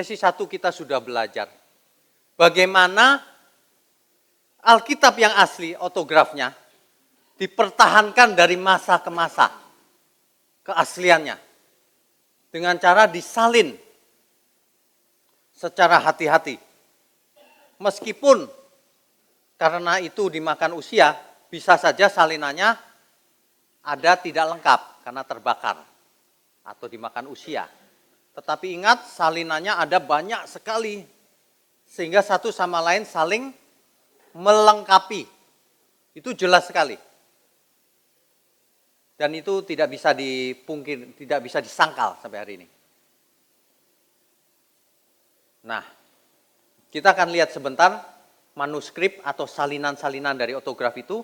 sesi 1 kita sudah belajar bagaimana Alkitab yang asli, otografnya, dipertahankan dari masa ke masa, keasliannya, dengan cara disalin secara hati-hati. Meskipun karena itu dimakan usia, bisa saja salinannya ada tidak lengkap karena terbakar atau dimakan usia. Tetapi ingat, salinannya ada banyak sekali, sehingga satu sama lain saling melengkapi. Itu jelas sekali. Dan itu tidak bisa dipungkir, tidak bisa disangkal sampai hari ini. Nah, kita akan lihat sebentar manuskrip atau salinan-salinan dari otograf itu,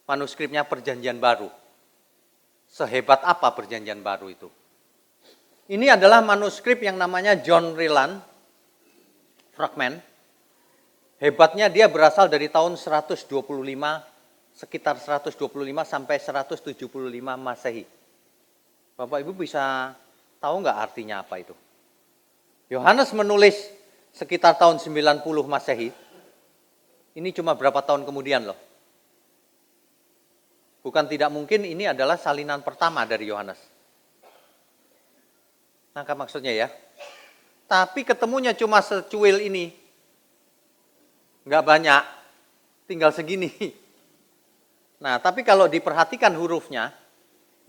manuskripnya Perjanjian Baru. Sehebat apa Perjanjian Baru itu? Ini adalah manuskrip yang namanya John Ryland fragment. Hebatnya dia berasal dari tahun 125, sekitar 125 sampai 175 Masehi. Bapak Ibu bisa tahu nggak artinya apa itu? Yohanes menulis sekitar tahun 90 Masehi. Ini cuma berapa tahun kemudian loh. Bukan tidak mungkin ini adalah salinan pertama dari Yohanes. Nangkap maksudnya ya? Tapi ketemunya cuma secuil ini. Nggak banyak, tinggal segini. Nah, tapi kalau diperhatikan hurufnya,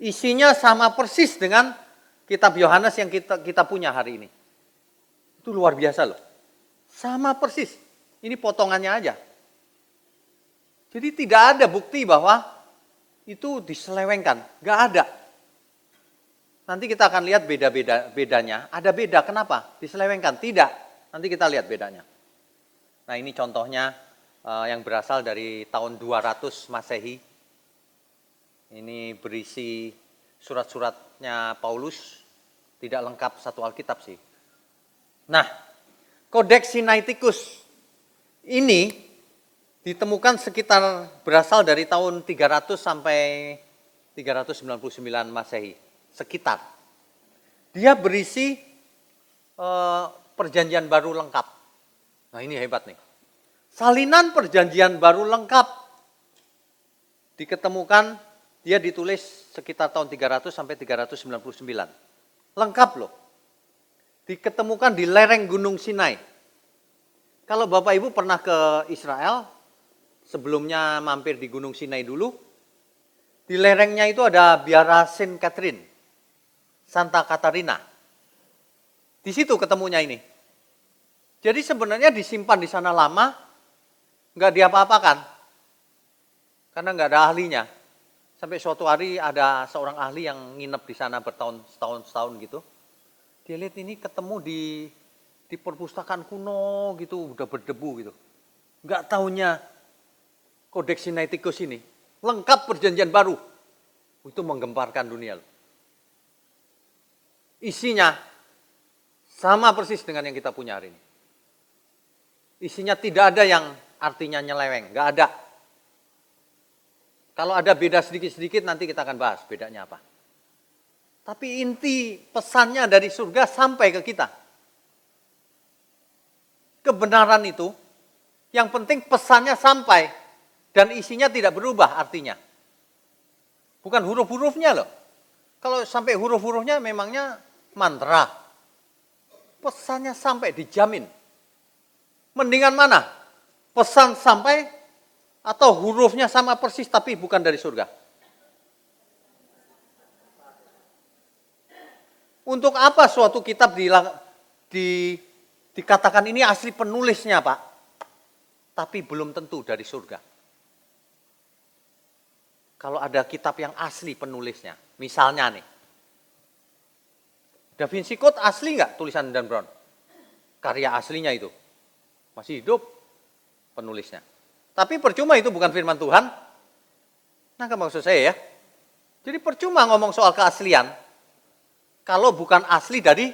isinya sama persis dengan kitab Yohanes yang kita punya hari ini. Itu luar biasa loh. Sama persis. Ini potongannya aja. Jadi tidak ada bukti bahwa itu diselewengkan. Nggak ada. Nanti kita akan lihat bedanya. Ada beda, kenapa? Diselewengkan. Tidak. Nanti kita lihat bedanya. Nah, ini contohnya yang berasal dari tahun 200 Masehi. Ini berisi surat-suratnya Paulus. Tidak lengkap satu Alkitab sih. Nah, Codex Sinaiticus ini ditemukan sekitar berasal dari tahun 300 sampai 399 Masehi. Sekitar. Dia berisi Perjanjian Baru lengkap. Nah, ini hebat nih. Salinan Perjanjian Baru lengkap diketemukan, dia ditulis sekitar tahun 300 sampai 399. Lengkap loh. Diketemukan di lereng Gunung Sinai. Kalau Bapak Ibu pernah ke Israel, sebelumnya mampir di Gunung Sinai dulu, di lerengnya itu ada biara Saint Catherine, Santa Katarina. Di situ ketemunya ini. Jadi sebenarnya disimpan di sana lama, nggak diapa-apakan, karena nggak ada ahlinya. Sampai suatu hari ada seorang ahli yang nginep di sana bertahun-tahun gitu. Dia lihat ini ketemu di perpustakaan kuno gitu, udah berdebu gitu. Nggak taunya Codex Sinaiticus ini lengkap Perjanjian Baru. Itu menggemparkan dunia. Isinya sama persis dengan yang kita punya hari ini. Isinya tidak ada yang artinya nyeleweng, nggak ada. Kalau ada beda sedikit-sedikit nanti kita akan bahas bedanya apa. Tapi inti pesannya dari surga sampai ke kita. Kebenaran itu, yang penting pesannya sampai dan isinya tidak berubah artinya. Bukan huruf-hurufnya loh. Kalau sampai huruf-hurufnya memangnya mantra. Pesannya sampai dijamin. Mendingan mana? Pesan sampai atau hurufnya sama persis tapi bukan dari surga? Untuk apa suatu kitab dikatakan ini asli penulisnya, Pak? Tapi belum tentu dari surga. Kalau ada kitab yang asli penulisnya, misalnya nih, Da Vinci Code asli nggak tulisan Dan Brown? Karya aslinya itu. Masih hidup penulisnya. Tapi percuma itu bukan firman Tuhan. Nah, maksud saya ya. Jadi percuma ngomong soal keaslian. Kalau bukan asli dari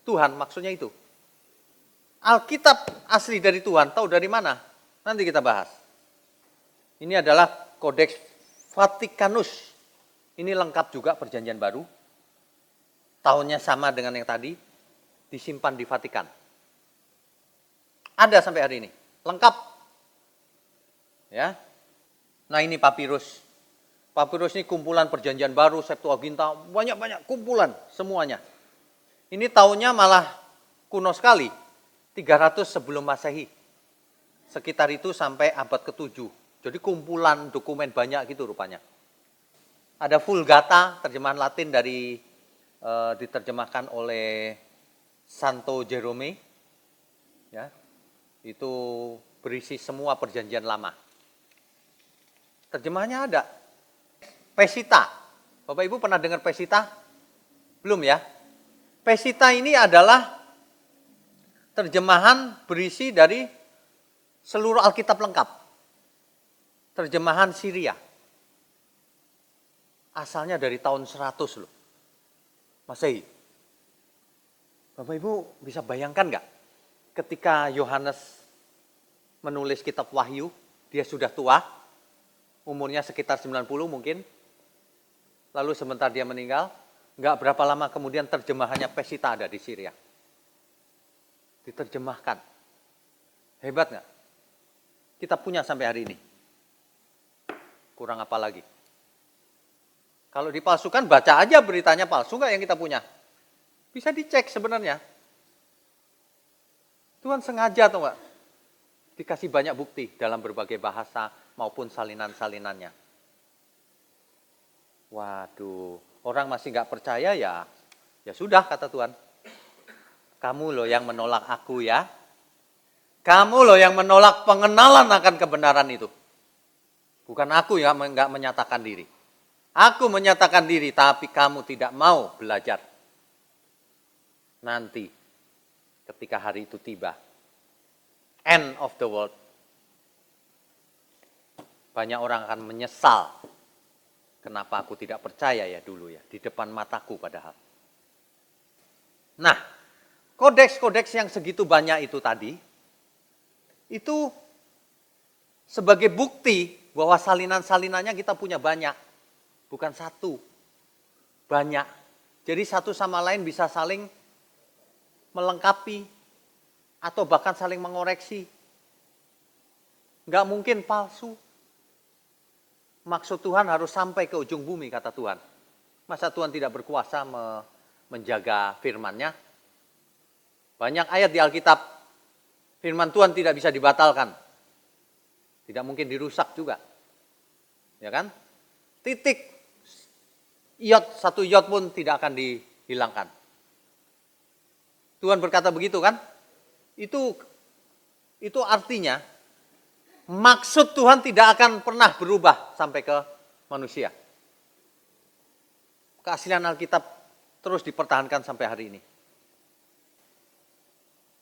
Tuhan, maksudnya itu. Alkitab asli dari Tuhan, tahu dari mana? Nanti kita bahas. Ini adalah Codex Vaticanus. Ini lengkap juga Perjanjian Baru. Tahunnya sama dengan yang tadi. disimpan di Vatikan. Ada sampai hari ini, lengkap. Ya. Nah ini papirus. Papirus ini kumpulan Perjanjian Baru, Septuaginta, banyak-banyak kumpulan semuanya. Ini tahunnya malah kuno sekali, 300 sebelum Masehi. Sekitar itu sampai abad ke-7. Jadi kumpulan dokumen banyak gitu rupanya. Ada Vulgata, terjemahan Latin dari diterjemahkan oleh Santo Jerome. Ya. Itu berisi semua perjanjian lama. Terjemahannya ada. Pesita. Bapak Ibu pernah dengar Pesita? Belum ya? Pesita ini adalah terjemahan berisi dari seluruh Alkitab lengkap. Terjemahan Syria. Asalnya dari tahun 100 loh. Masehi. Bapak Ibu bisa bayangkan nggak? Ketika Yohanes menulis kitab Wahyu, dia sudah tua, umurnya sekitar 90 mungkin. Lalu sebentar dia meninggal, nggak berapa lama kemudian terjemahannya Pesita ada di Syria. Diterjemahkan. Hebat nggak? Kita punya sampai hari ini. Kurang apa lagi? Kalau dipalsukan, baca aja beritanya palsu nggak yang kita punya. Bisa dicek sebenarnya. Tuhan sengaja atau enggak? Dikasih banyak bukti dalam berbagai bahasa maupun salinan-salinannya. Waduh, orang masih nggak percaya ya sudah kata Tuhan. Kamu loh yang menolak aku ya. Kamu loh yang menolak pengenalan akan kebenaran itu. Bukan aku yang nggak menyatakan diri. Aku menyatakan diri tapi kamu tidak mau belajar. Nanti ketika hari itu tiba, end of the world, banyak orang akan menyesal kenapa aku tidak percaya ya dulu ya, di depan mataku padahal. Nah, kodeks-kodeks yang segitu banyak itu tadi, itu sebagai bukti bahwa salinan-salinannya kita punya banyak, bukan satu, banyak. Jadi satu sama lain bisa saling melengkapi, atau bahkan saling mengoreksi. Nggak mungkin palsu. Maksud Tuhan harus sampai ke ujung bumi, kata Tuhan. Masa Tuhan tidak berkuasa menjaga firman-Nya? Banyak ayat di Alkitab, firman Tuhan tidak bisa dibatalkan. Tidak mungkin dirusak juga. Ya kan? Titik. Satu iot pun tidak akan dihilangkan. Tuhan berkata begitu kan? Itu artinya maksud Tuhan tidak akan pernah berubah sampai ke manusia. Keaslian Alkitab terus dipertahankan sampai hari ini.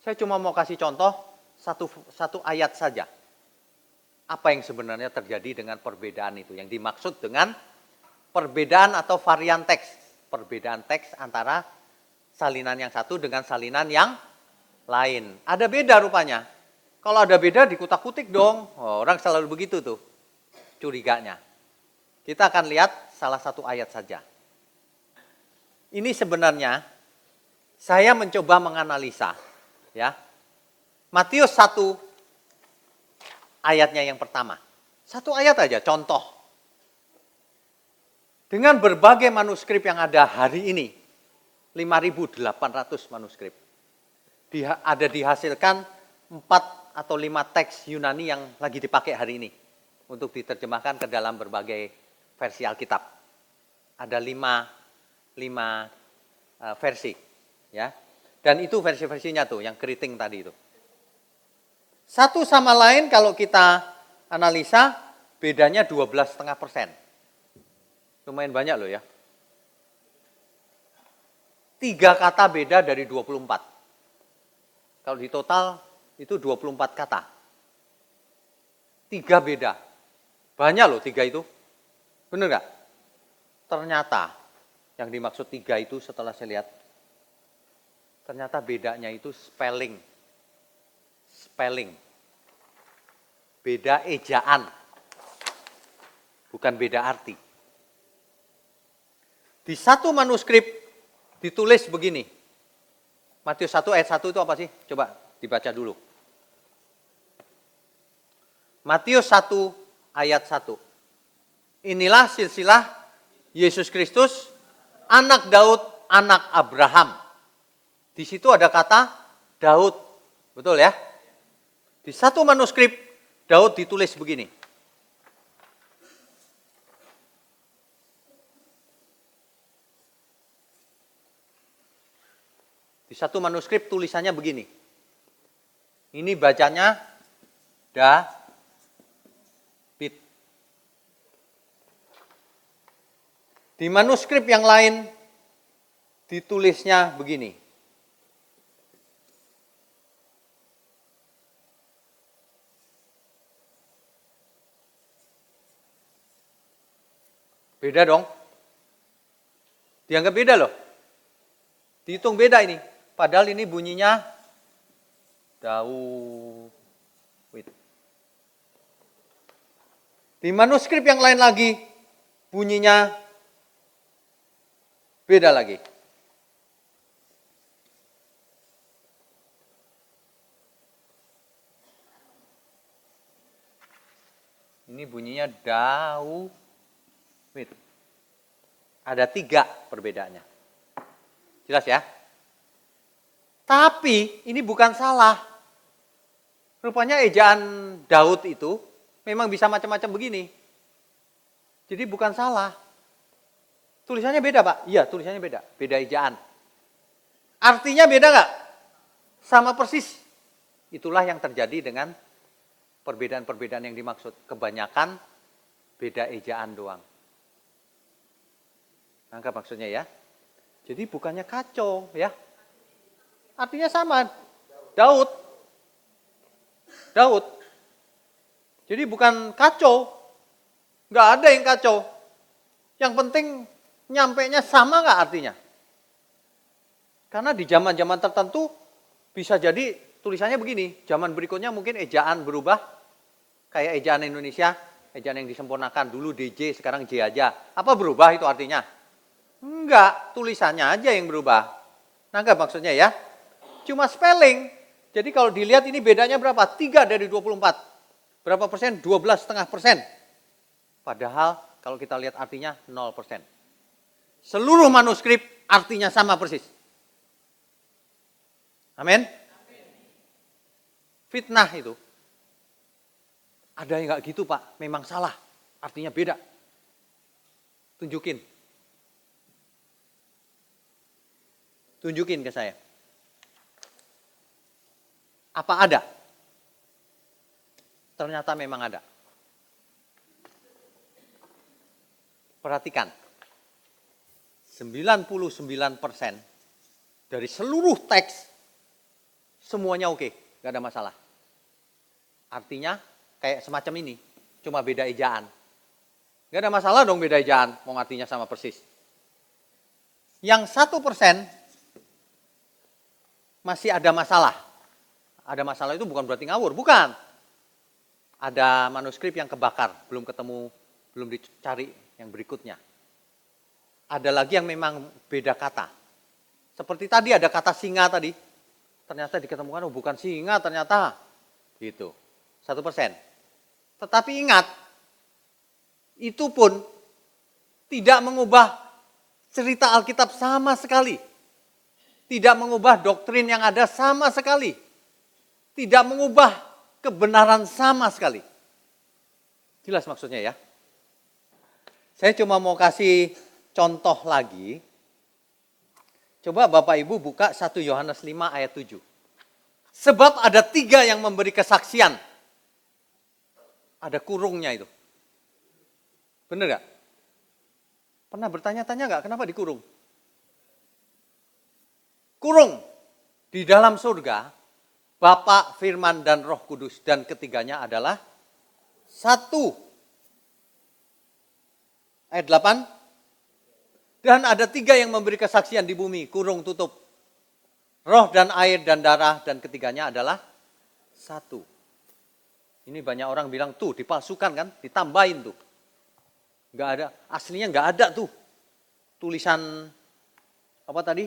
Saya cuma mau kasih contoh satu ayat saja. Apa yang sebenarnya terjadi dengan perbedaan itu? Yang dimaksud dengan perbedaan atau varian teks. Perbedaan teks antara salinan yang satu dengan salinan yang lain. Ada beda rupanya. Kalau ada beda dikutak-kutik dong. Orang selalu begitu tuh curiganya. Kita akan lihat salah satu ayat saja. Ini sebenarnya saya mencoba menganalisa ya. Matius 1 ayatnya yang pertama. Satu ayat aja contoh. Dengan berbagai manuskrip yang ada hari ini, 5.800 manuskrip. Ada dihasilkan 4 atau 5 teks Yunani yang lagi dipakai hari ini untuk diterjemahkan ke dalam berbagai versi Alkitab. Ada 5 versi, ya. Dan itu versi-versinya tuh yang keriting tadi itu. Satu sama lain kalau kita analisa bedanya 12,5%. Lumayan banyak loh ya. 3 kata beda dari 24. Kalau di total itu 24 kata. 3 beda. Banyak loh 3 itu. Benar nggak? Ternyata yang dimaksud 3 itu setelah saya lihat, ternyata bedanya itu spelling. Spelling. Beda ejaan. Bukan beda arti. Di satu manuskrip ditulis begini. Matius 1 ayat 1 itu apa sih? Coba dibaca dulu. Matius 1 ayat 1. Inilah silsilah Yesus Kristus, anak Daud, anak Abraham. Di situ ada kata Daud. Betul ya? Di satu manuskrip Daud ditulis begini. Di satu manuskrip tulisannya begini. Ini bacanya David. Di manuskrip yang lain ditulisnya begini. Beda dong. Dianggap beda loh. Dihitung beda ini. Padahal ini bunyinya Daud. Di manuskrip yang lain lagi bunyinya beda lagi. Ini bunyinya Daud. Ada 3 perbedaannya. Jelas ya? Tapi ini bukan salah. Rupanya ejaan Daud itu memang bisa macam-macam begini. Jadi bukan salah. Tulisannya beda, Pak? Iya, tulisannya beda. Beda ejaan. Artinya beda nggak? Sama persis. Itulah yang terjadi dengan perbedaan-perbedaan yang dimaksud. Kebanyakan beda ejaan doang. Nangkap maksudnya ya? Jadi bukannya kacau ya. Artinya sama. Daud. Jadi bukan kacau. Nggak ada yang kacau. Yang penting nyampainya sama nggak artinya. Karena di zaman-zaman tertentu bisa jadi tulisannya begini. Zaman berikutnya mungkin ejaan berubah. Kayak ejaan Indonesia. Ejaan yang disempurnakan. Dulu DJ, sekarang J aja. Apa berubah itu artinya? Enggak, tulisannya aja yang berubah. Nangkap maksudnya ya? Cuma spelling. Jadi kalau dilihat ini bedanya berapa? 3 dari 24. Berapa persen? 12,5%. Padahal kalau kita lihat artinya 0%. Seluruh manuskrip artinya sama persis. Amin? Fitnah itu. Ada yang enggak gitu Pak, memang salah. Artinya beda. Tunjukin ke saya. Apa ada? Ternyata memang ada. Perhatikan. 99% dari seluruh teks semuanya oke, gak ada masalah. Artinya kayak semacam ini, cuma beda ejaan. Gak ada masalah dong beda ejaan, mau artinya sama persis. Yang 1% masih ada masalah. Ada masalah itu bukan berarti ngawur, bukan. Ada manuskrip yang kebakar, belum ketemu, belum dicari yang berikutnya. Ada lagi yang memang beda kata. Seperti tadi ada kata singa tadi. Ternyata diketemukan, oh bukan singa ternyata. Gitu. 1%. Tetapi ingat, itu pun tidak mengubah cerita Alkitab sama sekali. Tidak mengubah doktrin yang ada sama sekali. Tidak mengubah kebenaran sama sekali. Jelas maksudnya ya? Saya cuma mau kasih contoh lagi. Coba Bapak Ibu buka 1 Yohanes 5 ayat 7. Sebab ada 3 yang memberi kesaksian. Ada kurungnya itu. Benar gak? Pernah bertanya-tanya gak kenapa dikurung? Kurung di dalam surga, Bapa, Firman, dan Roh Kudus. Dan ketiganya adalah 1. Ayat 8. Dan ada 3 yang memberi kesaksian di bumi, kurung tutup. Roh dan air dan darah, dan ketiganya adalah 1. Ini banyak orang bilang, tuh dipalsukan kan, ditambahin tuh. Nggak ada, aslinya nggak ada tuh. Tulisan, apa tadi?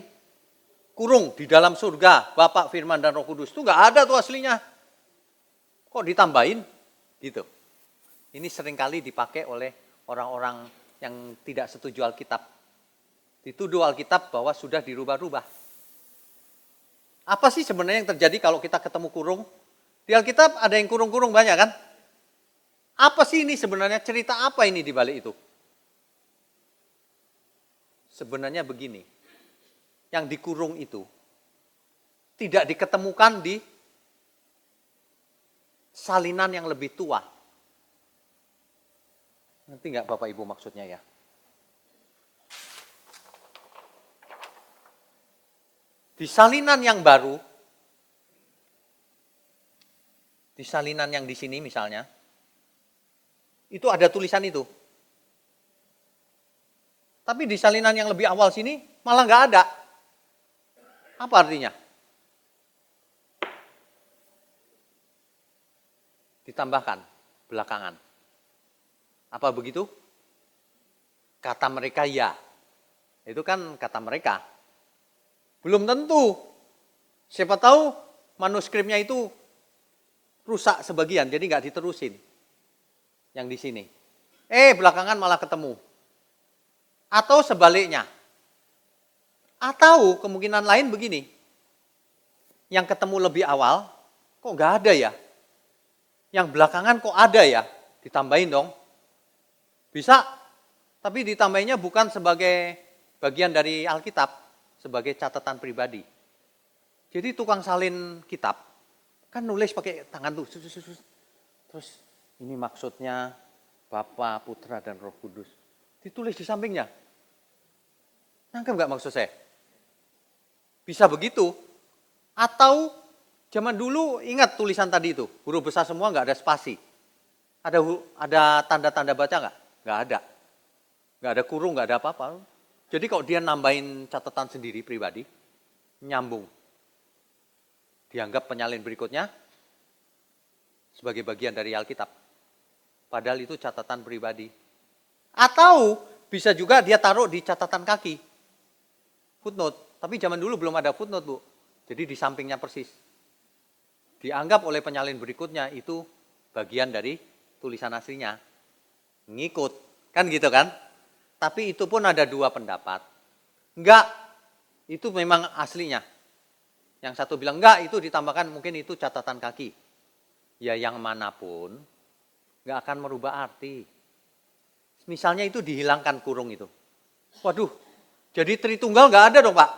kurung di dalam surga, Bapa, Firman, dan Roh Kudus. Itu nggak ada tuh aslinya. Kok ditambahin? Gitu. Ini seringkali dipakai oleh orang-orang yang tidak setuju Alkitab. Dituduh Alkitab bahwa sudah dirubah-rubah. Apa sih sebenarnya yang terjadi kalau kita ketemu kurung? Di Alkitab ada yang kurung-kurung banyak kan? Apa sih ini sebenarnya? Cerita apa ini di balik itu? Sebenarnya begini. Yang dikurung itu tidak diketemukan di salinan yang lebih tua. Ngerti nggak Bapak Ibu maksudnya ya? Di salinan yang baru, di salinan yang di sini misalnya, itu ada tulisan itu. Tapi di salinan yang lebih awal sini malah nggak ada. Apa artinya? Ditambahkan belakangan. Apa begitu? Kata mereka ya. Itu kan kata mereka. Belum tentu. Siapa tahu manuskripnya itu rusak sebagian, jadi nggak diterusin. Yang di sini. Belakangan malah ketemu. Atau sebaliknya. Atau kemungkinan lain begini. Yang ketemu lebih awal, kok nggak ada ya? Yang belakangan kok ada ya? Ditambahin dong. Bisa, tapi ditambahinnya bukan sebagai bagian dari Alkitab, sebagai catatan pribadi. Jadi tukang salin kitab, kan nulis pakai tangan tuh. Terus ini maksudnya Bapa, Putra, dan Roh Kudus. Ditulis di sampingnya. Nangkep nggak maksud saya? Bisa begitu. Atau zaman dulu ingat tulisan tadi itu, huruf besar semua nggak ada spasi. Ada tanda-tanda baca nggak? Nggak ada. Nggak ada kurung, nggak ada apa-apa. Jadi kalau dia nambahin catatan sendiri pribadi, nyambung. Dianggap penyalin berikutnya sebagai bagian dari Alkitab. Padahal itu catatan pribadi. Atau bisa juga dia taruh di catatan kaki. Footnote. Tapi zaman dulu belum ada footnote, Bu. Jadi di sampingnya persis. Dianggap oleh penyalin berikutnya itu bagian dari tulisan aslinya. Ngikut. Kan gitu kan? Tapi itu pun ada dua pendapat. Enggak, itu memang aslinya. Yang satu bilang enggak, itu ditambahkan mungkin itu catatan kaki. Ya yang manapun, enggak akan merubah arti. Misalnya itu dihilangkan kurung itu. Waduh, jadi Tritunggal enggak ada dong Pak?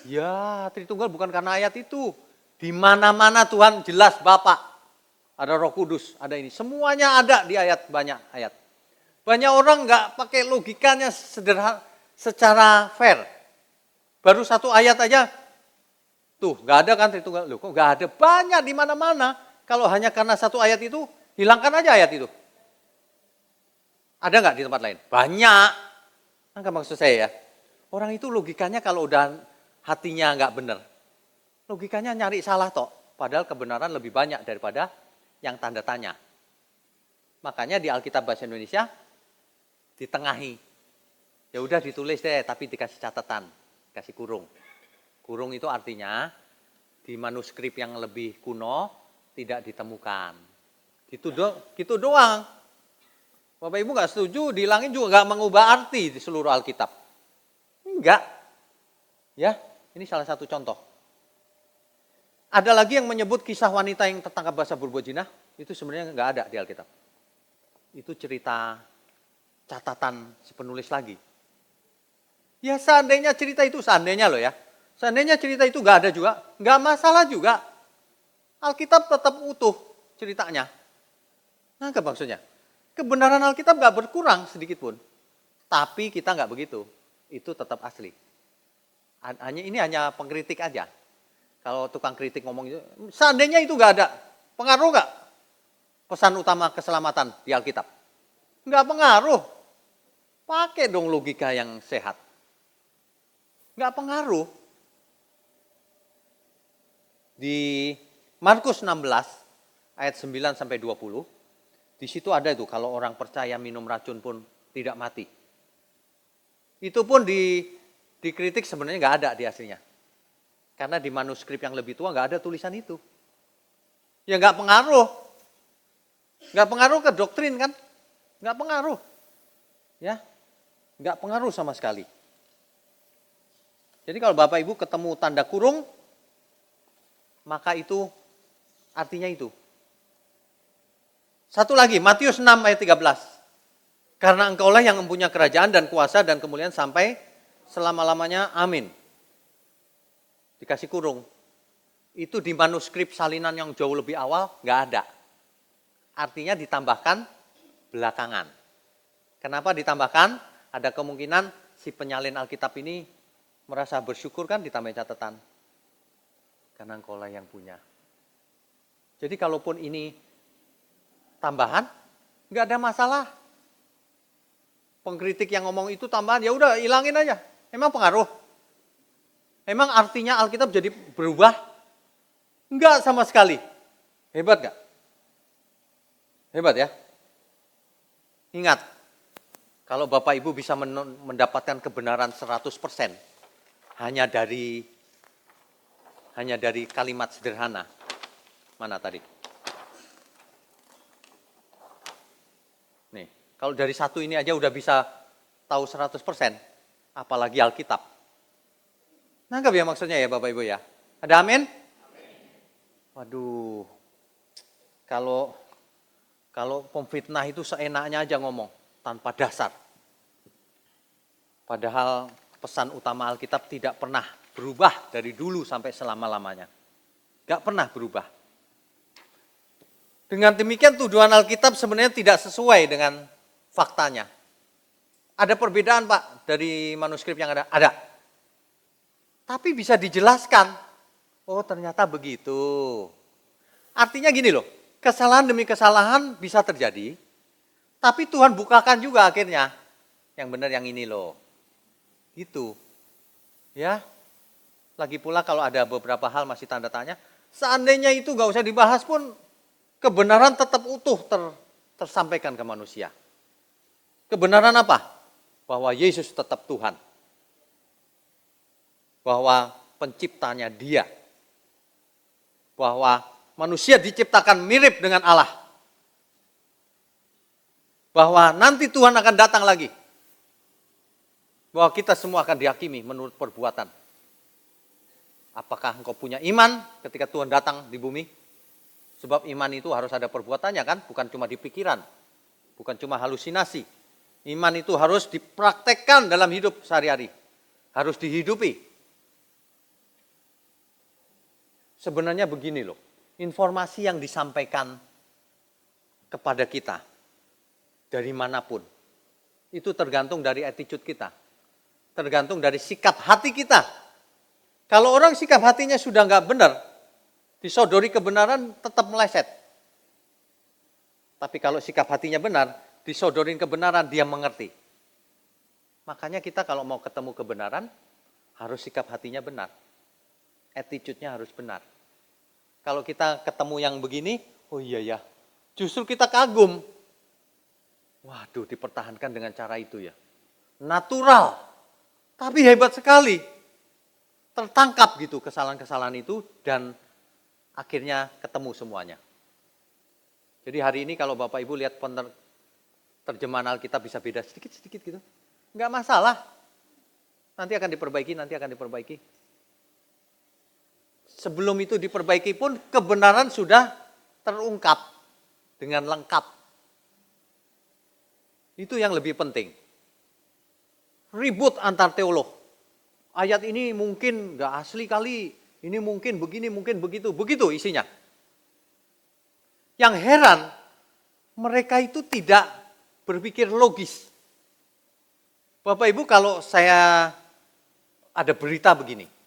Ya, Tritunggal bukan karena ayat itu. Di mana-mana Tuhan jelas Bapa. Ada Roh Kudus, ada ini. Semuanya ada di ayat, banyak ayat. Banyak orang nggak pakai logikanya sederhana, secara fair. Baru satu ayat aja, tuh nggak ada kan Tritunggal. Loh kok nggak ada? Banyak di mana-mana. Kalau hanya karena satu ayat itu, hilangkan aja ayat itu. Ada nggak di tempat lain? Banyak. Nggak maksud saya ya. Orang itu logikanya kalau udah hatinya nggak benar, logikanya nyari salah tok. Padahal kebenaran lebih banyak daripada yang tanda tanya. Makanya di Alkitab Bahasa Indonesia ditengahi. Ya udah ditulis deh, tapi dikasih catatan, kasih kurung. Kurung itu artinya di manuskrip yang lebih kuno tidak ditemukan. Gitu doang. Bapak Ibu nggak setuju, dihilangin juga nggak mengubah arti di seluruh Alkitab. Enggak. Ya, ini salah satu contoh. Ada lagi yang menyebut kisah wanita yang tertangkap basah berbuat zina, itu sebenarnya nggak ada di Alkitab. Itu cerita catatan si penulis lagi. Ya seandainya cerita itu, seandainya loh ya. Seandainya cerita itu nggak ada juga, nggak masalah juga. Alkitab tetap utuh ceritanya. Nah, apa maksudnya? Kebenaran Alkitab nggak berkurang sedikit pun. Tapi kita nggak begitu. Itu tetap asli. Hanya pengkritik aja. Kalau tukang kritik ngomong itu, seandainya itu nggak ada, pengaruh nggak pesan utama keselamatan di Alkitab? Nggak pengaruh. Pakai dong logika yang sehat. Nggak pengaruh. Di Markus 16 ayat 9 sampai 20, di situ ada itu kalau orang percaya minum racun pun tidak mati. Itu pun dikritik sebenarnya nggak ada di aslinya. Karena di manuskrip yang lebih tua nggak ada tulisan itu. Ya nggak pengaruh. Nggak pengaruh ke doktrin kan? Nggak pengaruh. Ya, nggak pengaruh sama sekali. Jadi kalau Bapak Ibu ketemu tanda kurung, maka itu artinya itu. Satu lagi, Matius 6 ayat 13. Karena engkaulah yang mempunyai kerajaan dan kuasa dan kemuliaan sampai selama-lamanya, amin. Dikasih kurung. Itu di manuskrip salinan yang jauh lebih awal, nggak ada. Artinya ditambahkan belakangan. Kenapa ditambahkan? Ada kemungkinan si penyalin Alkitab ini merasa bersyukur kan ditambah catatan. Karena engkaulah yang punya. Jadi kalaupun ini tambahan, nggak ada masalah. Pengkritik yang ngomong itu tambahan, ya udah hilangin aja. Emang pengaruh? Emang artinya Alkitab jadi berubah? Enggak sama sekali. Hebat gak? Hebat ya? Ingat, kalau Bapak Ibu bisa mendapatkan kebenaran 100% hanya dari kalimat sederhana. Mana tadi? Nih, kalau dari satu ini aja udah bisa tahu 100%, apalagi Alkitab. Nangkap ya maksudnya ya Bapak Ibu ya? Ada amin? Waduh, kalau pemfitnah itu seenaknya aja ngomong, tanpa dasar. Padahal pesan utama Alkitab tidak pernah berubah dari dulu sampai selama-lamanya. Gak pernah berubah. Dengan demikian tuduhan Alkitab sebenarnya tidak sesuai dengan faktanya. Ada perbedaan Pak dari manuskrip yang ada? Ada. Tapi bisa dijelaskan. Oh ternyata begitu. Artinya gini loh. Kesalahan demi kesalahan bisa terjadi, tapi Tuhan bukakan juga akhirnya. Yang benar yang ini loh. Gitu. Ya. Lagi pula kalau ada beberapa hal masih tanda tanya, seandainya itu gak usah dibahas pun, kebenaran tetap utuh tersampaikan ke manusia. Kebenaran apa? Bahwa Yesus tetap Tuhan. Bahwa penciptanya Dia. Bahwa manusia diciptakan mirip dengan Allah. Bahwa nanti Tuhan akan datang lagi. Bahwa kita semua akan dihakimi menurut perbuatan. Apakah engkau punya iman ketika Tuhan datang di bumi? Sebab iman itu harus ada perbuatannya kan, bukan cuma di pikiran. Bukan cuma halusinasi. Iman itu harus dipraktekkan dalam hidup sehari-hari. Harus dihidupi. Sebenarnya begini loh. Informasi yang disampaikan kepada kita dari manapun itu tergantung dari attitude kita, tergantung dari sikap hati kita. Kalau orang sikap hatinya sudah nggak benar, disodori kebenaran tetap meleset. Tapi kalau sikap hatinya benar, disodorin kebenaran dia mengerti. Makanya kita kalau mau ketemu kebenaran harus sikap hatinya benar, attitude-nya harus benar. Kalau kita ketemu yang begini, oh iya ya, justru kita kagum. Waduh, dipertahankan dengan cara itu ya. Natural, tapi hebat sekali. Tertangkap gitu kesalahan-kesalahan itu dan akhirnya ketemu semuanya. Jadi hari ini kalau Bapak Ibu lihat terjemahan Alkitab bisa beda sedikit-sedikit gitu. Enggak masalah. Nanti akan diperbaiki. Sebelum itu diperbaiki pun kebenaran sudah terungkap dengan lengkap. Itu yang lebih penting. Ribut antar teolog. Ayat ini mungkin gak asli kali, ini mungkin begini, mungkin begitu. Begitu isinya. Yang heran, mereka itu tidak berpikir logis. Bapak Ibu kalau saya ada berita begini.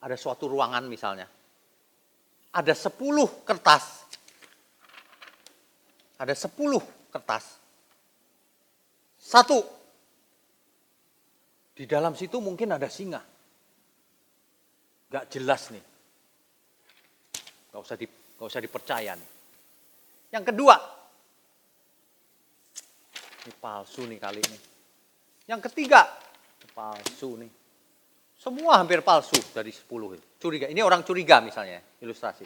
Ada suatu ruangan misalnya. Ada 10 kertas. Ada 10 kertas. Satu. Di dalam situ mungkin ada singa. Gak jelas nih. Gak usah dipercaya nih. Yang kedua. Ini palsu nih kali ini. Yang ketiga. Palsu nih. Semua hampir palsu dari 10. Curiga. Ini orang curiga misalnya, ilustrasi.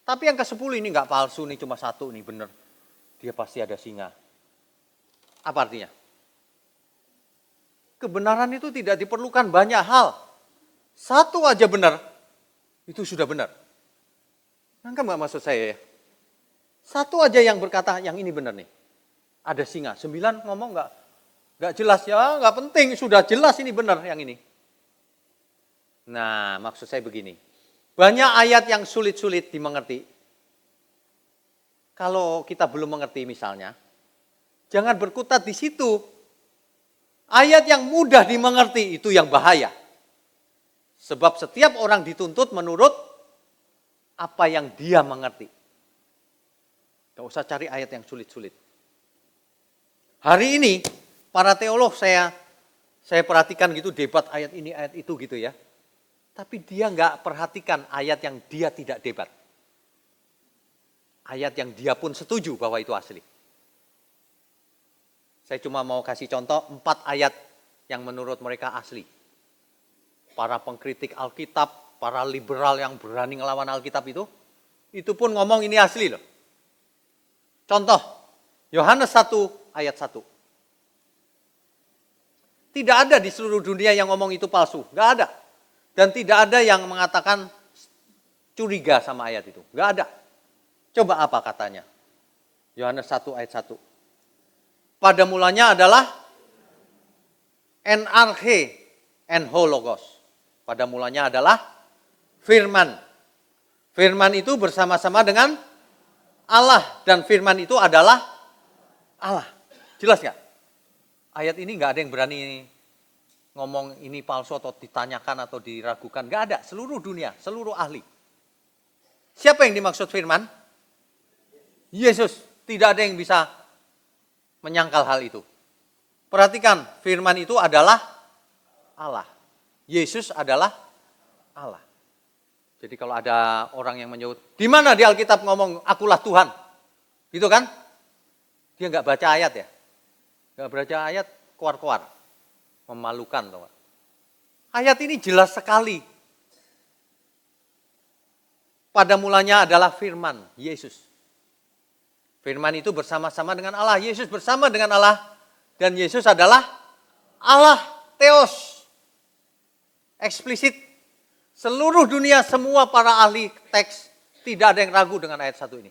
Tapi yang ke-10 ini nggak palsu nih, cuma satu nih bener. Dia pasti ada singa. Apa artinya? Kebenaran itu tidak diperlukan banyak hal. Satu aja benar, itu sudah benar. Nangkep nggak maksud saya ya? Satu aja yang berkata yang ini benar nih. Ada singa. 9 ngomong nggak jelas ya, nggak penting. Sudah jelas ini benar yang ini. Nah, maksud saya begini. Banyak ayat yang sulit-sulit dimengerti. Kalau kita belum mengerti misalnya, jangan berkutat di situ. Ayat yang mudah dimengerti itu yang bahaya. Sebab setiap orang dituntut menurut apa yang dia mengerti. Gak usah cari ayat yang sulit-sulit. Hari ini, para teolog saya perhatikan gitu, debat ayat ini, ayat itu gitu ya. Tapi dia nggak perhatikan ayat yang dia tidak debat. Ayat yang dia pun setuju bahwa itu asli. Saya cuma mau kasih contoh 4 ayat yang menurut mereka asli. Para pengkritik Alkitab, para liberal yang berani ngelawan Alkitab itu pun ngomong ini asli loh. Contoh, Yohanes 1 ayat 1. Tidak ada di seluruh dunia yang ngomong itu palsu, nggak ada. Dan tidak ada yang mengatakan curiga sama ayat itu, nggak ada. Coba apa katanya? Yohanes 1 ayat 1. Pada mulanya adalah en arche en ho logos. Pada mulanya adalah firman. Firman itu bersama-sama dengan Allah. Dan firman itu adalah Allah. Jelas gak? Ayat ini gak ada yang berani ngomong ini palsu atau ditanyakan atau diragukan. Gak ada. Seluruh dunia, seluruh ahli. Siapa yang dimaksud firman? Yesus. Tidak ada yang bisa menyangkal hal itu. Perhatikan, firman itu adalah Allah. Yesus adalah Allah. Jadi kalau ada orang yang menyebut, di mana di Alkitab ngomong akulah Tuhan? Gitu kan? Dia nggak baca ayat ya. Nggak baca ayat, keluar-keluar. Memalukan. Tuh. Ayat ini jelas sekali. Pada mulanya adalah firman, Yesus. Firman itu bersama-sama dengan Allah. Yesus bersama dengan Allah. Dan Yesus adalah Allah, Theos. Eksplisit. Seluruh dunia, semua para ahli teks, tidak ada yang ragu dengan ayat 1 ini.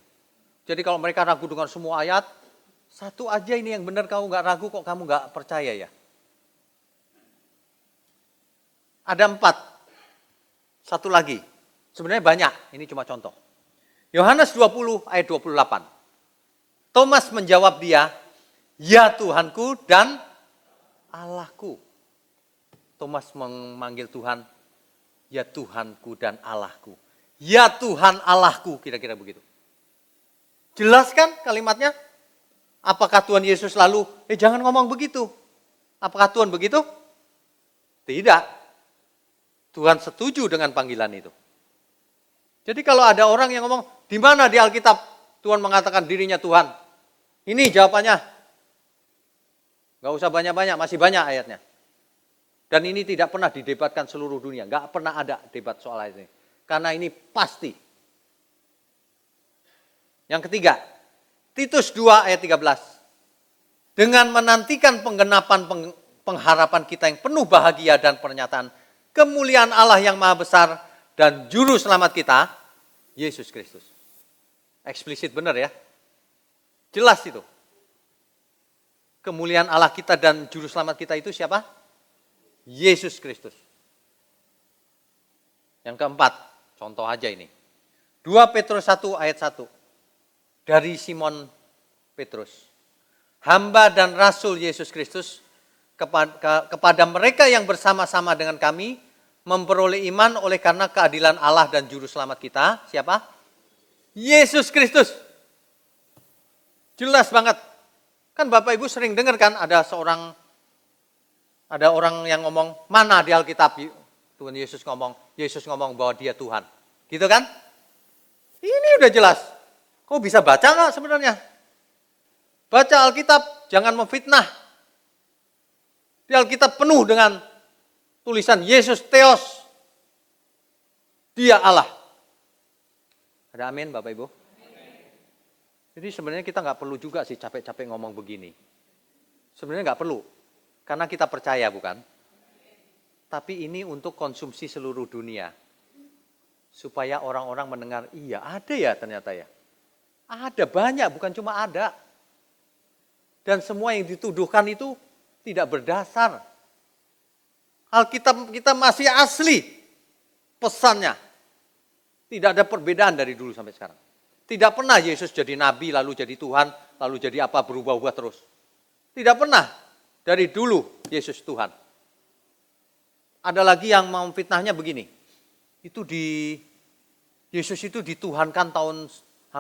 Jadi kalau mereka ragu dengan semua ayat, satu aja ini yang benar kamu nggak ragu, kok kamu nggak percaya ya? Ada 4. Satu lagi. Sebenarnya banyak, ini cuma contoh. Yohanes 20 ayat 28. Thomas menjawab dia, ya Tuhanku dan Allahku. Thomas memanggil Tuhan, ya Tuhanku dan Allahku. Ya Tuhan Allahku, kira-kira begitu. Jelas kan kalimatnya? Apakah Tuhan Yesus lalu, jangan ngomong begitu. Apakah Tuhan begitu? Tidak. Tuhan setuju dengan panggilan itu. Jadi kalau ada orang yang ngomong, di mana di Alkitab Tuhan mengatakan dirinya Tuhan? Ini jawabannya. Gak usah banyak-banyak, masih banyak ayatnya. Dan ini tidak pernah didebatkan seluruh dunia. Gak pernah ada debat soal ini. Karena ini pasti. Yang ketiga, Titus 2 ayat 13. Dengan menantikan penggenapan pengharapan kita yang penuh bahagia dan pernyataan kemuliaan Allah yang maha besar dan juru selamat kita, Yesus Kristus. Eksplisit benar ya. Jelas itu. Kemuliaan Allah kita dan juru selamat kita itu siapa? Yesus Kristus. Yang keempat, contoh aja ini. 2 Petrus 1 ayat 1. Dari Simon Petrus. Hamba dan Rasul Yesus Kristus kepada mereka yang bersama-sama dengan kami memperoleh iman oleh karena keadilan Allah dan juru selamat kita. Siapa? Yesus Kristus. Jelas banget. Kan Bapak Ibu sering dengar kan ada orang yang ngomong, mana di Alkitab Tuhan Yesus ngomong bahwa dia Tuhan. Gitu kan? Ini udah jelas. Kok bisa baca nggak sebenarnya? Baca Alkitab, jangan memfitnah. Di Alkitab penuh dengan tulisan Yesus Theos. Dia Allah. Ada amin Bapak Ibu? Jadi sebenarnya kita nggak perlu juga sih capek-capek ngomong begini. Sebenarnya nggak perlu. Karena kita percaya bukan? Tapi ini untuk konsumsi seluruh dunia. Supaya orang-orang mendengar, iya ada ya ternyata ya. Ada banyak, bukan cuma ada. Dan semua yang dituduhkan itu tidak berdasar. Alkitab kita masih asli pesannya. Tidak ada perbedaan dari dulu sampai sekarang. Tidak pernah Yesus jadi nabi, lalu jadi Tuhan, lalu jadi apa, berubah-ubah terus. Tidak pernah. Dari dulu Yesus Tuhan. Ada lagi yang mau fitnahnya begini. Yesus itu dituhankan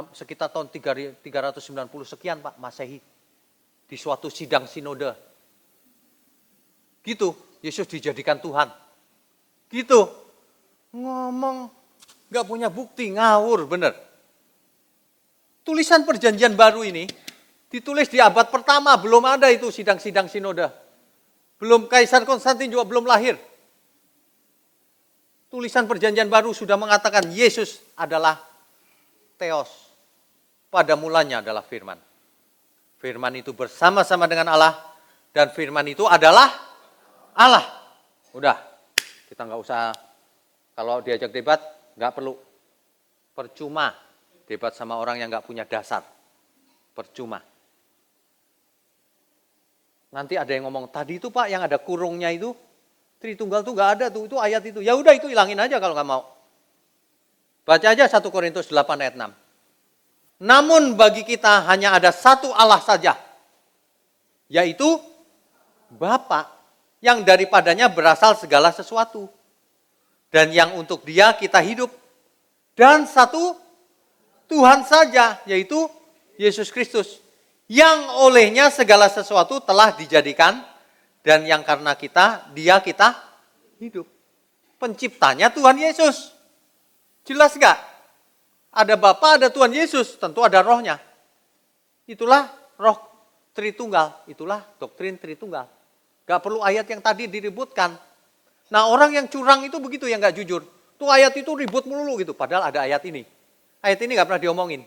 sekitar tahun 390 sekian Pak, Masehi. Di suatu sidang sinode. Gitu, Yesus dijadikan Tuhan. Gitu. Ngomong, gak punya bukti, ngawur, bener. Tulisan perjanjian baru ini ditulis di abad pertama, belum ada itu sidang-sidang sinode. Belum Kaisar Konstantin juga belum lahir. Tulisan perjanjian baru sudah mengatakan Yesus adalah Theos. Pada mulanya adalah firman. Firman itu bersama-sama dengan Allah dan firman itu adalah Allah. Udah, kita nggak usah, kalau diajak debat nggak perlu. Percuma debat sama orang yang nggak punya dasar. Percuma. Nanti ada yang ngomong, tadi itu Pak yang ada kurungnya itu, Tritunggal tuh nggak ada tuh, itu ayat itu. Ya udah itu hilangin aja kalau nggak mau. Baca aja 1 Korintus 8 ayat 6. Namun bagi kita hanya ada satu Allah saja, yaitu Bapa, yang daripadanya berasal segala sesuatu. Dan yang untuk Dia kita hidup. Dan satu Tuhan saja, yaitu Yesus Kristus. Yang olehnya segala sesuatu telah dijadikan, dan yang karena Dia kita hidup. Penciptanya Tuhan Yesus. Jelas gak? Ada Bapa, ada Tuhan Yesus, tentu ada rohnya. Itulah roh Tritunggal, itulah doktrin Tritunggal. Gak perlu ayat yang tadi diributkan. Nah orang yang curang itu begitu, yang gak jujur. Tuh ayat itu ribut melulu gitu, padahal ada ayat ini. Ayat ini gak pernah diomongin.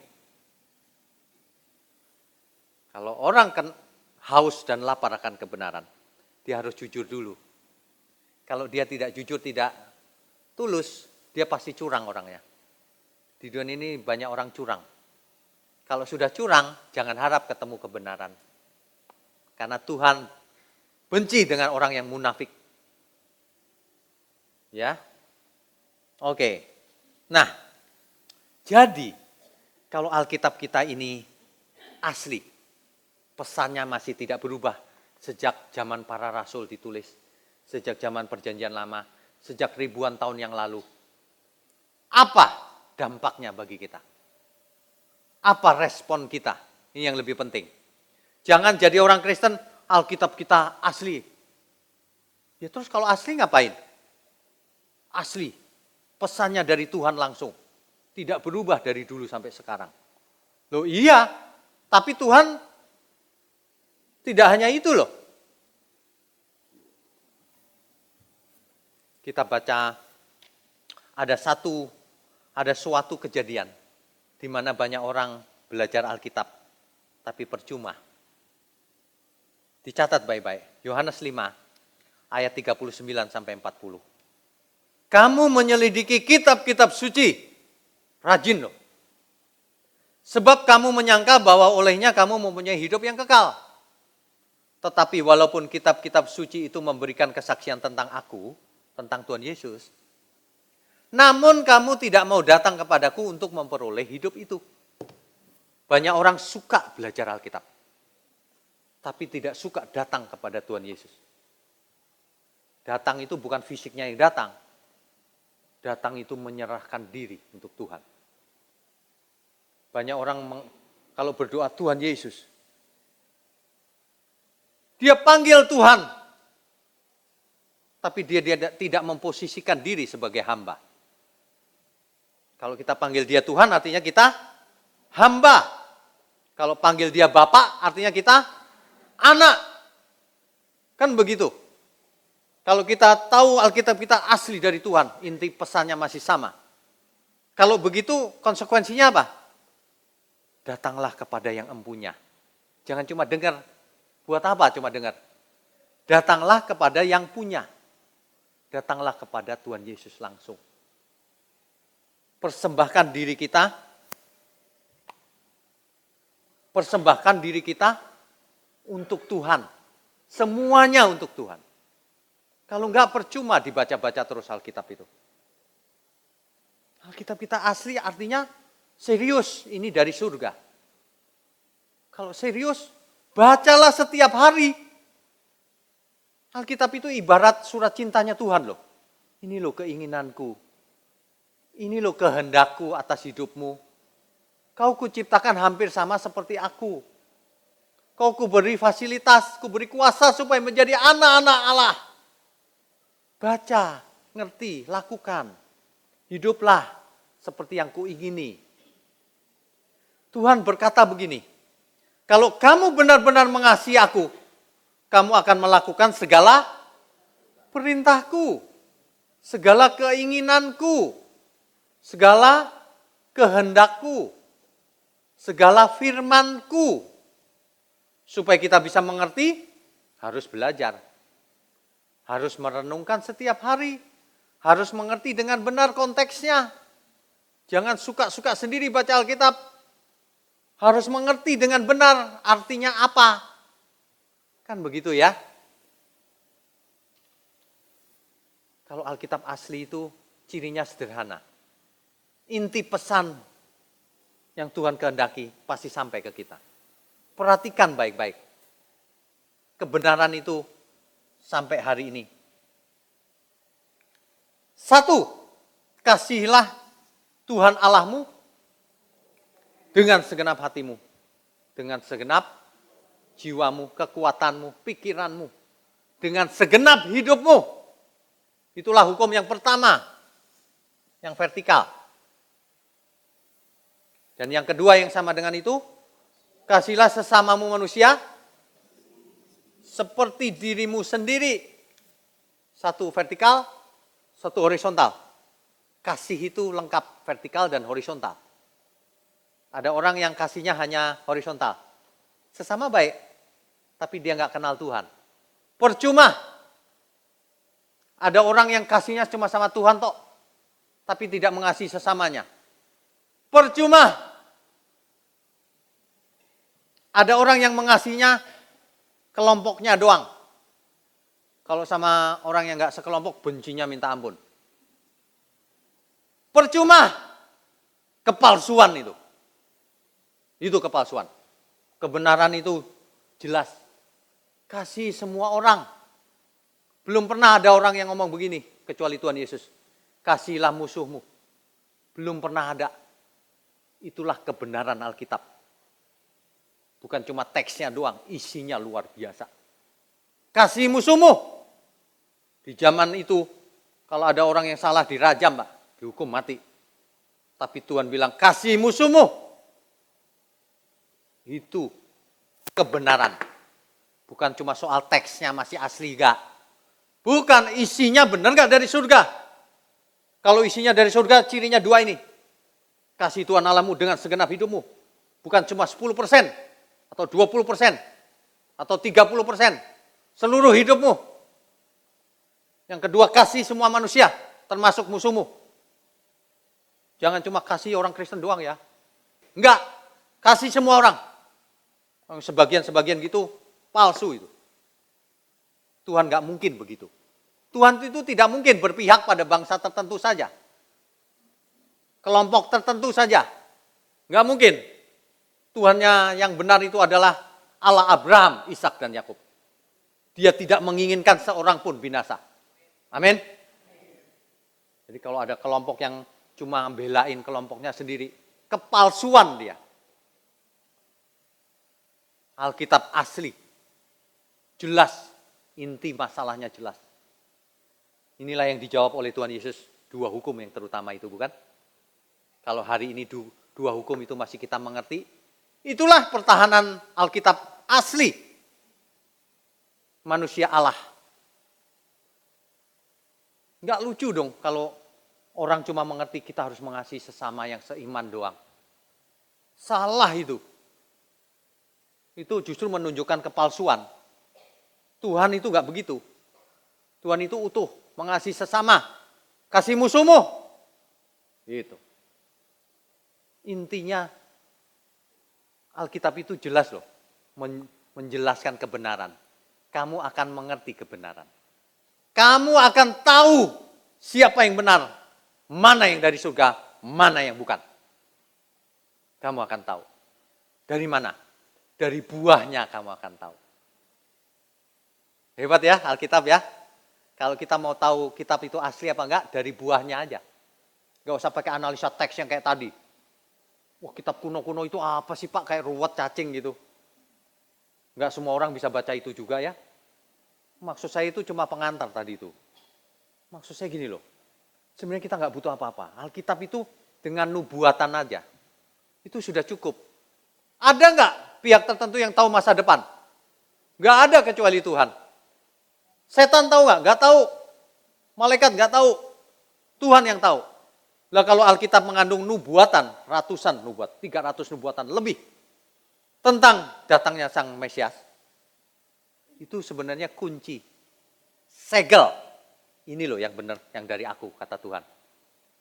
Kalau orang kan haus dan lapar akan kebenaran, dia harus jujur dulu. Kalau dia tidak jujur, tidak tulus, dia pasti curang orangnya. Di dunia ini banyak orang curang. Kalau sudah curang, jangan harap ketemu kebenaran. Karena Tuhan benci dengan orang yang munafik. Ya, oke. Nah, jadi kalau Alkitab kita ini asli, pesannya masih tidak berubah sejak zaman para rasul ditulis, sejak zaman perjanjian lama, sejak ribuan tahun yang lalu. Apa dampaknya bagi kita? Apa respon kita? Ini yang lebih penting. Jangan jadi orang Kristen, Alkitab kita asli. Ya terus kalau asli ngapain? Asli. Pesannya dari Tuhan langsung. Tidak berubah dari dulu sampai sekarang. Loh iya, tapi Tuhan tidak hanya itu loh. Kita baca ada suatu kejadian di mana banyak orang belajar Alkitab tapi percuma. Dicatat baik-baik. Yohanes 5 ayat 39 sampai 40. Kamu menyelidiki kitab-kitab suci, rajin loh. Sebab kamu menyangka bahwa olehnya kamu mempunyai hidup yang kekal. Tetapi walaupun kitab-kitab suci itu memberikan kesaksian tentang aku, tentang Tuhan Yesus, namun kamu tidak mau datang kepadaku untuk memperoleh hidup itu. Banyak orang suka belajar Alkitab, tapi tidak suka datang kepada Tuhan Yesus. Datang itu bukan fisiknya yang datang. Datang itu menyerahkan diri untuk Tuhan. Banyak orang kalau berdoa Tuhan Yesus, dia panggil Tuhan, tapi dia tidak memposisikan diri sebagai hamba. Kalau kita panggil dia Tuhan, artinya kita hamba. Kalau panggil dia Bapak, artinya kita anak. Kan begitu. Kalau kita tahu Alkitab kita asli dari Tuhan, inti pesannya masih sama. Kalau begitu konsekuensinya apa? Datanglah kepada yang empunya. Jangan cuma dengar. Buat apa cuma dengar? Datanglah kepada yang punya. Datanglah kepada Tuhan Yesus langsung. Persembahkan diri kita. Persembahkan diri kita untuk Tuhan. Semuanya untuk Tuhan. Kalau enggak percuma dibaca-baca terus Alkitab itu. Alkitab kita asli artinya serius, ini dari surga. Kalau serius, bacalah setiap hari. Alkitab itu ibarat surat cintanya Tuhan loh. Ini loh keinginanku. Ini loh kehendakku atas hidupmu. Kau kuciptakan hampir sama seperti aku. Kau kuberi fasilitas, kuberi kuasa supaya menjadi anak-anak Allah. Baca, ngerti, lakukan. Hiduplah seperti yang kuingini. Tuhan berkata begini, kalau kamu benar-benar mengasihi aku, kamu akan melakukan segala perintahku, segala keinginanku, segala kehendakku, segala firmanku. Supaya kita bisa mengerti, harus belajar. Harus merenungkan setiap hari. Harus mengerti dengan benar konteksnya. Jangan suka-suka sendiri baca Alkitab. Harus mengerti dengan benar artinya apa. Kan begitu ya. Kalau Alkitab asli itu cirinya sederhana. Inti pesan yang Tuhan kehendaki pasti sampai ke kita. Perhatikan baik-baik. Kebenaran itu sampai hari ini. 1. Kasihilah Tuhan Allahmu dengan segenap hatimu, dengan segenap jiwamu, kekuatanmu, pikiranmu, dengan segenap hidupmu. Itulah hukum yang pertama, yang vertikal. Dan yang kedua yang sama dengan itu, kasihilah sesamamu manusia seperti dirimu sendiri. Satu vertikal, satu horizontal. Kasih itu lengkap vertikal dan horizontal. Ada orang yang kasihnya hanya horizontal. Sesama baik, tapi dia nggak kenal Tuhan. Percuma. Ada orang yang kasihnya cuma sama Tuhan tok, tapi tidak mengasihi sesamanya. Percuma. Ada orang yang mengasihinya kelompoknya doang. Kalau sama orang yang nggak sekelompok, bencinya minta ampun. Percuma. Kepalsuan itu. Itu kepalsuan. Kebenaran itu jelas. Kasih semua orang. Belum pernah ada orang yang ngomong begini, kecuali Tuhan Yesus. Kasihilah musuhmu. Belum pernah ada. Itulah kebenaran Alkitab. Bukan cuma teksnya doang, isinya luar biasa. Kasih musuhmu. Di zaman itu, kalau ada orang yang salah dirajam, Pak, dihukum mati. Tapi Tuhan bilang, kasih musuhmu. Itu kebenaran. Bukan cuma soal teksnya masih asli, enggak. Bukan, isinya benar enggak dari surga. Kalau isinya dari surga, cirinya dua ini. Kasih Tuhan Allahmu dengan segenap hidupmu. Bukan cuma 10%, atau 20%, atau 30%. Seluruh hidupmu. Yang kedua, kasih semua manusia, termasuk musuhmu. Jangan cuma kasih orang Kristen doang ya. Enggak, kasih semua orang. Sebagian-sebagian gitu, palsu itu. Tuhan enggak mungkin begitu. Tuhan itu tidak mungkin berpihak pada bangsa tertentu saja. Kelompok tertentu saja. Enggak mungkin. Tuhannya yang benar itu adalah Allah Abraham, Ishak dan Yakub. Dia tidak menginginkan seorang pun binasa. Amin. Jadi kalau ada kelompok yang cuma belain kelompoknya sendiri, kepalsuan dia. Alkitab asli. Jelas, inti masalahnya jelas. Inilah yang dijawab oleh Tuhan Yesus, dua hukum yang terutama itu, bukan? Kalau hari ini dua hukum itu masih kita mengerti, itulah pertahanan Alkitab asli. Manusia Allah. Nggak lucu dong kalau orang cuma mengerti kita harus mengasihi sesama yang seiman doang. Salah itu. Itu justru menunjukkan kepalsuan. Tuhan itu nggak begitu. Tuhan itu utuh, mengasihi sesama, kasih musuhmu. Gitu. Intinya Alkitab itu jelas loh, menjelaskan kebenaran. Kamu akan mengerti kebenaran. Kamu akan tahu siapa yang benar, mana yang dari surga, mana yang bukan. Kamu akan tahu. Dari mana? Dari buahnya kamu akan tahu. Hebat ya Alkitab ya. Kalau kita mau tahu kitab itu asli apa enggak, dari buahnya aja. Gak usah pakai analisa teks yang kayak tadi. Wah, kitab kuno-kuno itu apa sih Pak? Kayak ruwet cacing gitu. Enggak semua orang bisa baca itu juga ya. Maksud saya itu cuma pengantar tadi itu. Maksud saya gini loh. Sebenarnya kita enggak butuh apa-apa. Alkitab itu dengan nubuatan aja. Itu sudah cukup. Ada enggak pihak tertentu yang tahu masa depan? Enggak ada kecuali Tuhan. Setan tahu enggak? Enggak tahu. Malaikat enggak tahu. Tuhan yang tahu. Lah kalau Alkitab mengandung nubuatan, ratusan nubuat, 300 nubuatan lebih tentang datangnya Sang Mesias, itu sebenarnya kunci, segel. Ini loh yang benar, yang dari aku, kata Tuhan.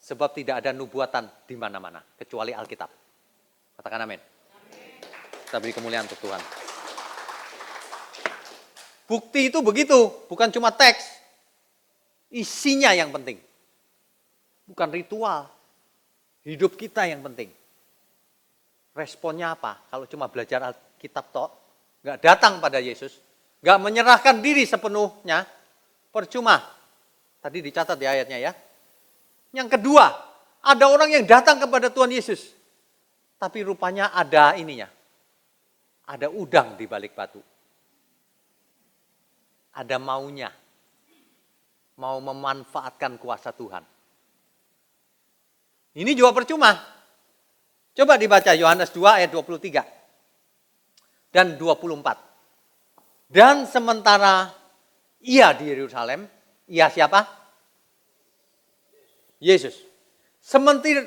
Sebab tidak ada nubuatan di mana-mana, kecuali Alkitab. Katakan amin. Kita beri kemuliaan untuk Tuhan. Bukti itu begitu, bukan cuma teks. Isinya yang penting. Bukan ritual. Hidup kita yang penting. Responnya apa? Kalau cuma belajar Alkitab tok, nggak datang pada Yesus, nggak menyerahkan diri sepenuhnya, percuma. Tadi dicatat di ayatnya ya. Yang kedua, ada orang yang datang kepada Tuhan Yesus, tapi rupanya ada ininya. Ada udang di balik batu. Ada maunya. Mau memanfaatkan kuasa Tuhan. Ini juga percuma. Coba dibaca Yohanes 2 ayat 23 dan 24. Dan sementara ia di Yerusalem, ia siapa? Yesus.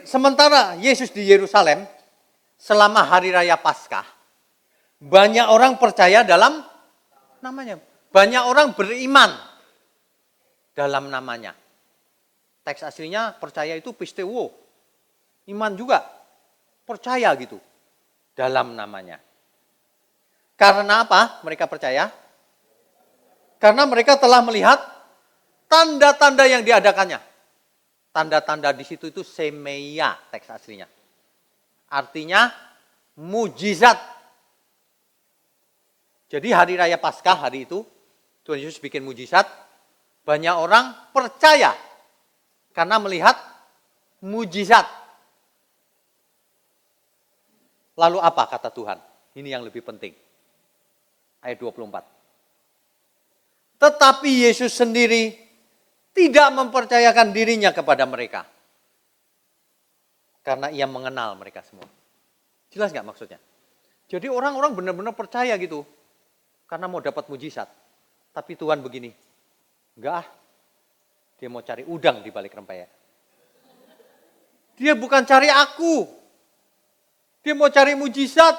Sementara Yesus di Yerusalem, selama hari raya Paskah, banyak orang percaya dalam namanya. Banyak orang beriman dalam namanya. Teks aslinya percaya itu pistewo. Iman juga, percaya gitu, dalam namanya. Karena apa mereka percaya? Karena mereka telah melihat tanda-tanda yang diadakannya. Tanda-tanda di situ itu semeia, teks aslinya. Artinya, mujizat. Jadi hari raya Paskah hari itu, Tuhan Yesus bikin mujizat, banyak orang percaya karena melihat mujizat. Lalu apa kata Tuhan? Ini yang lebih penting. Ayat 24. Tetapi Yesus sendiri tidak mempercayakan dirinya kepada mereka. Karena ia mengenal mereka semua. Jelas nggak maksudnya? Jadi orang-orang benar-benar percaya gitu. Karena mau dapat mujizat. Tapi Tuhan begini. Enggak, dia mau cari udang di balik rempeyek. Dia bukan cari aku. Dia mau cari mujizat.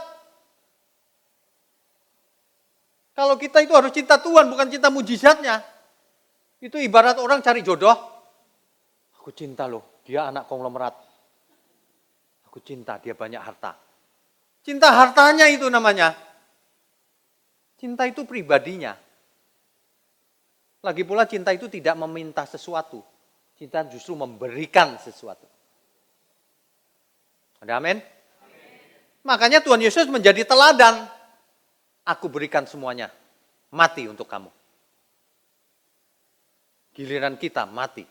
Kalau kita itu harus cinta Tuhan, bukan cinta mujizatnya. Itu ibarat orang cari jodoh. Aku cinta loh, dia anak konglomerat. Aku cinta, dia banyak harta. Cinta hartanya itu namanya. Cinta itu pribadinya. Lagi pula cinta itu tidak meminta sesuatu. Cinta justru memberikan sesuatu. Ada amin? Makanya Tuhan Yesus menjadi teladan. Aku berikan semuanya. Mati untuk kamu. Giliran kita mati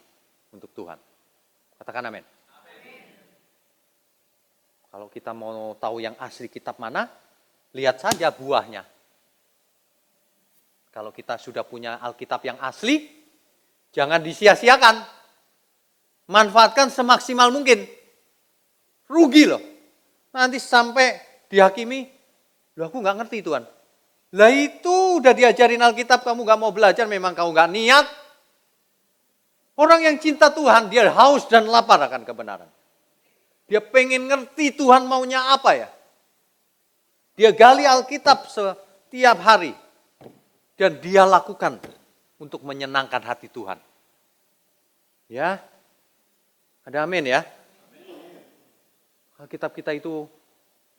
untuk Tuhan. Katakan amin. Kalau kita mau tahu yang asli kitab mana, lihat saja buahnya. Kalau kita sudah punya Alkitab yang asli, jangan disia-siakan. Manfaatkan semaksimal mungkin. Rugi loh. Nanti sampai dihakimi, loh aku nggak ngerti Tuhan. Lah itu udah diajarin Alkitab, kamu nggak mau belajar, memang kamu nggak niat. Orang yang cinta Tuhan, dia haus dan lapar akan kebenaran. Dia pengen ngerti Tuhan maunya apa ya. Dia gali Alkitab setiap hari. Dan dia lakukan untuk menyenangkan hati Tuhan. Ya, ada amin ya. Alkitab kita itu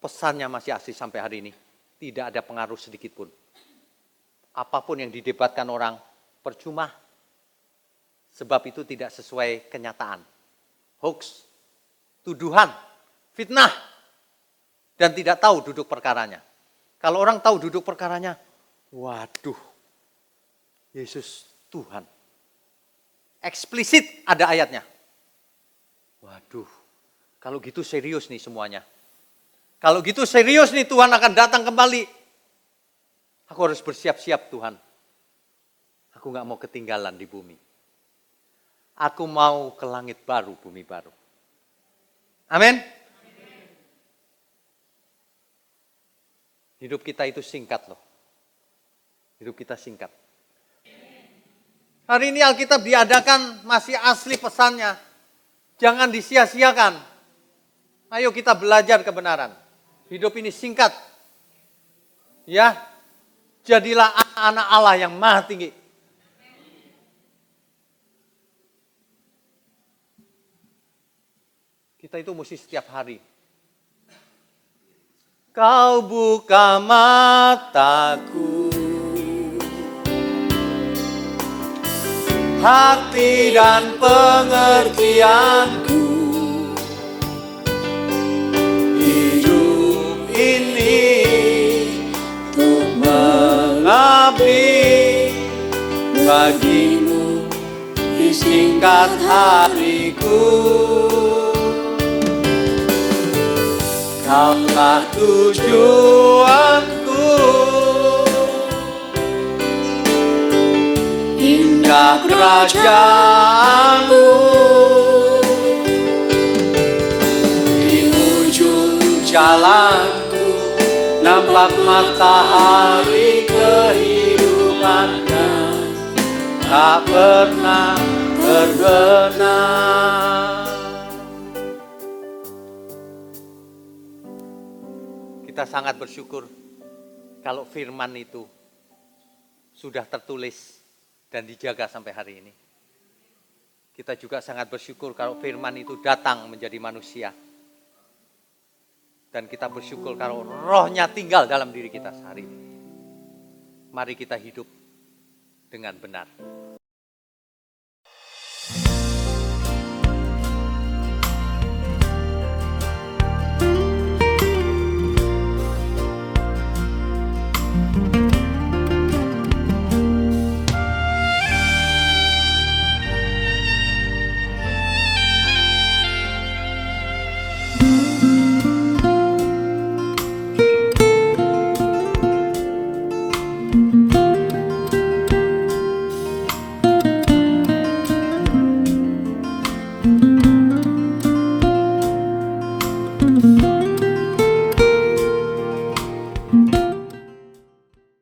pesannya masih asli sampai hari ini. Tidak ada pengaruh sedikit pun. Apapun yang didebatkan orang, percuma. Sebab itu tidak sesuai kenyataan. Hoax, tuduhan, fitnah. Dan tidak tahu duduk perkaranya. Kalau orang tahu duduk perkaranya, waduh, Yesus Tuhan. Eksplisit ada ayatnya. Waduh, kalau gitu serius nih semuanya. Kalau gitu serius nih Tuhan akan datang kembali. Aku harus bersiap-siap Tuhan. Aku gak mau ketinggalan di bumi. Aku mau ke langit baru, bumi baru. Amin. Hidup kita itu singkat loh. Hidup kita singkat. Hari ini Alkitab diadakan masih asli pesannya. Jangan disia-siakan. Ayo kita belajar kebenaran. Hidup ini singkat. Ya, jadilah anak-anak Allah yang maha tinggi. Kita itu mesti setiap hari. Kau buka mataku, hati dan pengertianku. Hidup ini untuk mengabdi bagimu di singkat hariku. Kaulah tujuanku, indah kerajaanmu. Di ujung jalanku nampak matahari kehidupannya, tak pernah terbenam. Kita sangat bersyukur kalau firman itu sudah tertulis dan dijaga sampai hari ini. Kita juga sangat bersyukur kalau firman itu datang menjadi manusia. Dan kita bersyukur kalau rohnya tinggal dalam diri kita sehari ini. Mari kita hidup dengan benar.